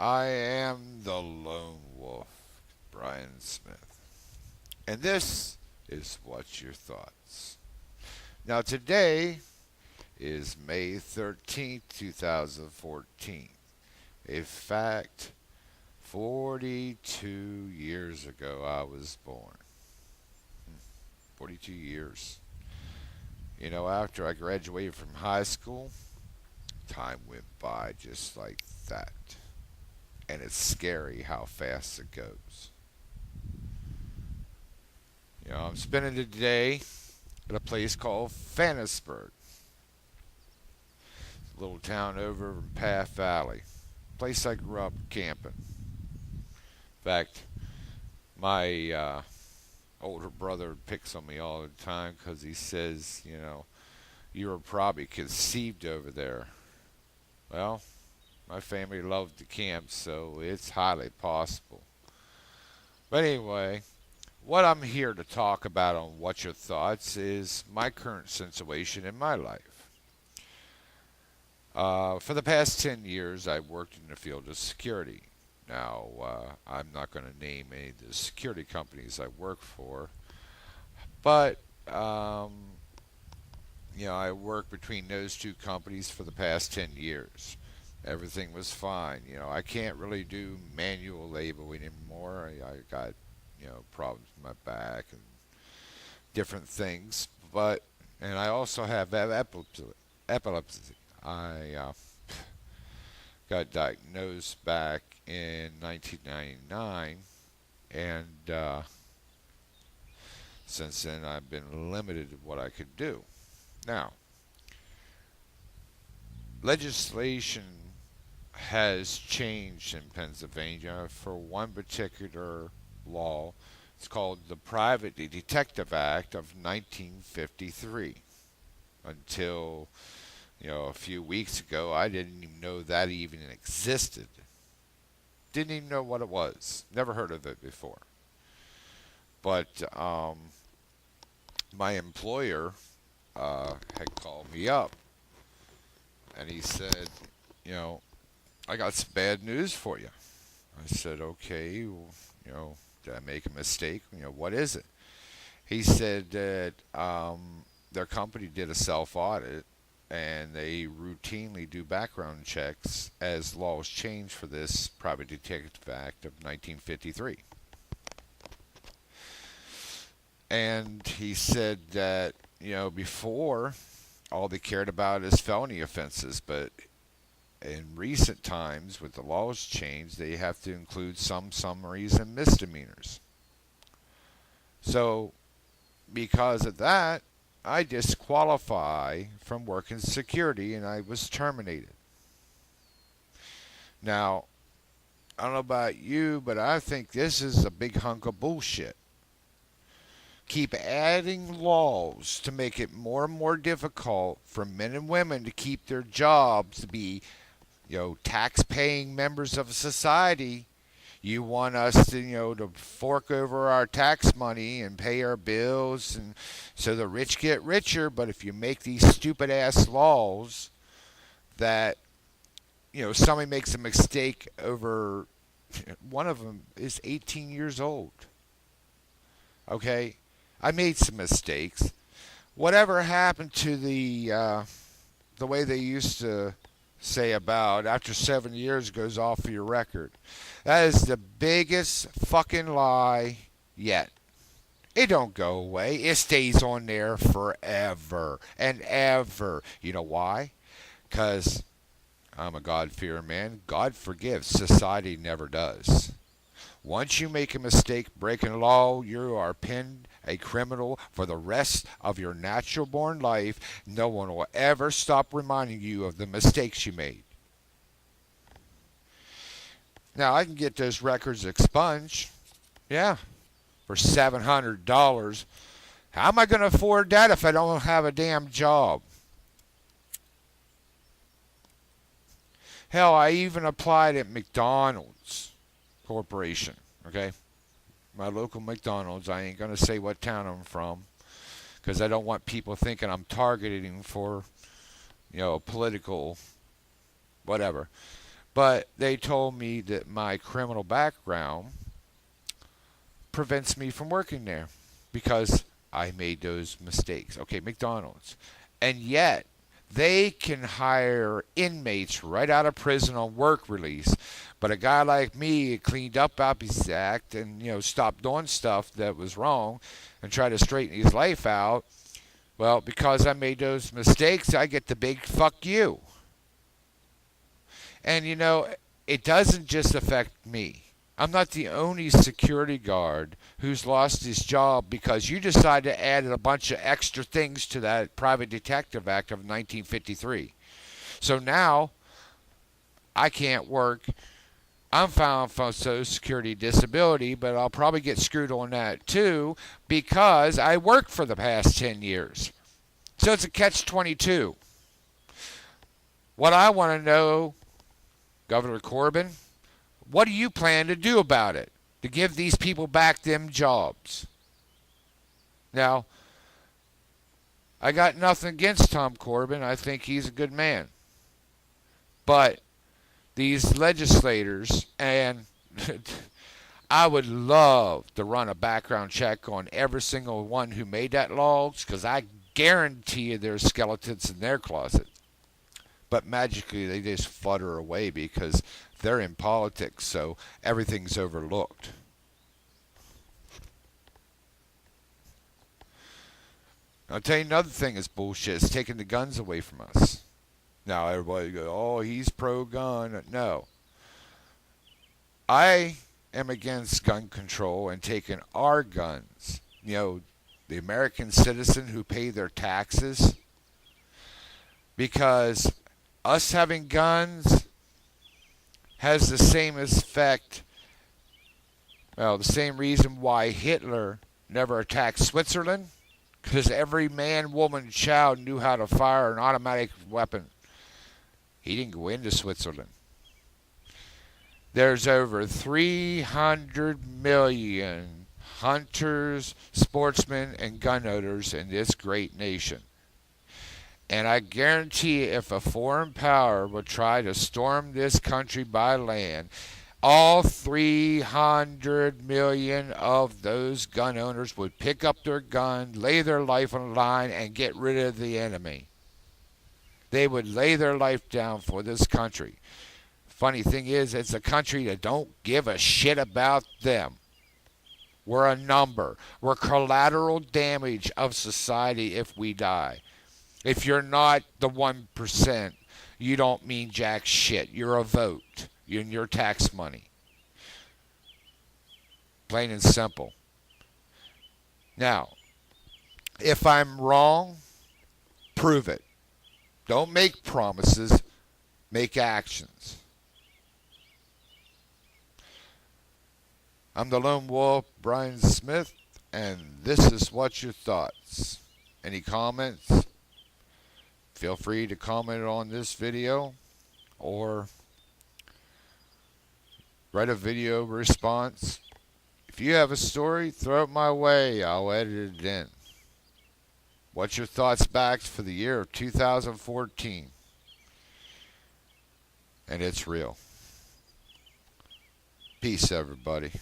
I am the lone wolf, Brian Smith. And this is What's Your Thoughts? Now, today is May 13th, 2014. In fact, 42 years ago, I was born. 42 years. After I graduated from high school, time went by just like that. And it's scary how fast it goes. I'm spending the day at a place called Fannisburg, a little town over in Path Valley, place I grew up camping. In fact, my older brother picks on me all the time because he says, you were probably conceived over there. Well, my family loved to camp, so it's highly possible. But anyway, what I'm here to talk about on What's Your Thoughts is my current situation in my life. For the past 10 years, I've worked in the field of security. Now, I'm not going to name any of the security companies I work for, but, I worked between those two companies for the past 10 years. Everything was fine. I can't really do manual labeling anymore. I got, problems with my back and different things. And I also have epilepsy. I got diagnosed back in 1999, and since then I've been limited in what I could do. Now, legislation has changed in Pennsylvania for one particular law. It's called the Private Detective Act of 1953. Until, a few weeks ago, I didn't even know that even existed. Didn't even know what it was. Never heard of it before. But my employer had called me up, and he said, I got some bad news for you. I said, okay, well, did I make a mistake? What is it? He said that their company did a self-audit, and they routinely do background checks as laws change for this Private Detective Act of 1953. And he said that, before, all they cared about is felony offenses, but in recent times, with the laws changed, they have to include some summaries and misdemeanors. So, because of that, I disqualify from working security, and I was terminated. Now, I don't know about you, but I think this is a big hunk of bullshit. Keep adding laws to make it more and more difficult for men and women to keep their jobs, to be, tax-paying members of society. You want us to, to fork over our tax money and pay our bills, and so the rich get richer. But if you make these stupid ass laws that, somebody makes a mistake over, one of them is 18 years old. Okay, I made some mistakes. Whatever happened to the way they used to say about after 7 years goes off of your record? That is the biggest fucking lie yet. It don't go away. It stays on there forever and ever. You know why? Because I'm a God-fearing man. God forgives. Society never does. Once you make a mistake breaking law, you are pinned a criminal for the rest of your natural born life. No one will ever stop reminding you of the mistakes you made. Now, I can get those records expunged. Yeah, for $700. How am I going to afford that if I don't have a damn job? Hell, I even applied at McDonald's Corporation, okay? My local McDonald's. I ain't going to say what town I'm from because I don't want people thinking I'm targeting for, political whatever. But they told me that my criminal background prevents me from working there because I made those mistakes. Okay, McDonald's. And yet, they can hire inmates right out of prison on work release. But a guy like me cleaned up his act and, stopped doing stuff that was wrong and tried to straighten his life out. Well, because I made those mistakes, I get the big fuck you. And, it doesn't just affect me. I'm not the only security guard who's lost his job because you decided to add a bunch of extra things to that Private Detective Act of 1953. So now I can't work. I'm filing for Social Security disability, but I'll probably get screwed on that too because I worked for the past 10 years. So it's a catch-22. What I want to know, Governor Corbin, what do you plan to do about it to give these people back them jobs? Now, I got nothing against Tom Corbin. I think he's a good man. But these legislators, and I would love to run a background check on every single one who made that law because I guarantee you there's skeletons in their closet. But magically they just flutter away because they're in politics, so everything's overlooked. I'll tell you another thing is bullshit. It's taking the guns away from us. Now everybody goes, oh, he's pro-gun. No. I am against gun control and taking our guns. The American citizen who pay their taxes. Because us having guns has the same effect, the same reason why Hitler never attacked Switzerland, because every man, woman, child knew how to fire an automatic weapon. He didn't go into Switzerland. There's over 300 million hunters, sportsmen, and gun owners in this great nation. And I guarantee if a foreign power would try to storm this country by land, all 300 million of those gun owners would pick up their gun, lay their life on the line, and get rid of the enemy. They would lay their life down for this country. Funny thing is, it's a country that don't give a shit about them. We're a number. We're collateral damage of society if we die. If you're not the 1%, you don't mean jack shit. You're a vote. You're in your tax money. Plain and simple. Now, if I'm wrong, prove it. Don't make promises. Make actions. I'm the Lone Wolf, Brian Smith, and this is What's Your Thoughts. Any comments? Feel free to comment on this video or write a video response. If you have a story, throw it my way. I'll edit it in. What's your thoughts back for the year of 2014? And it's real. Peace, everybody.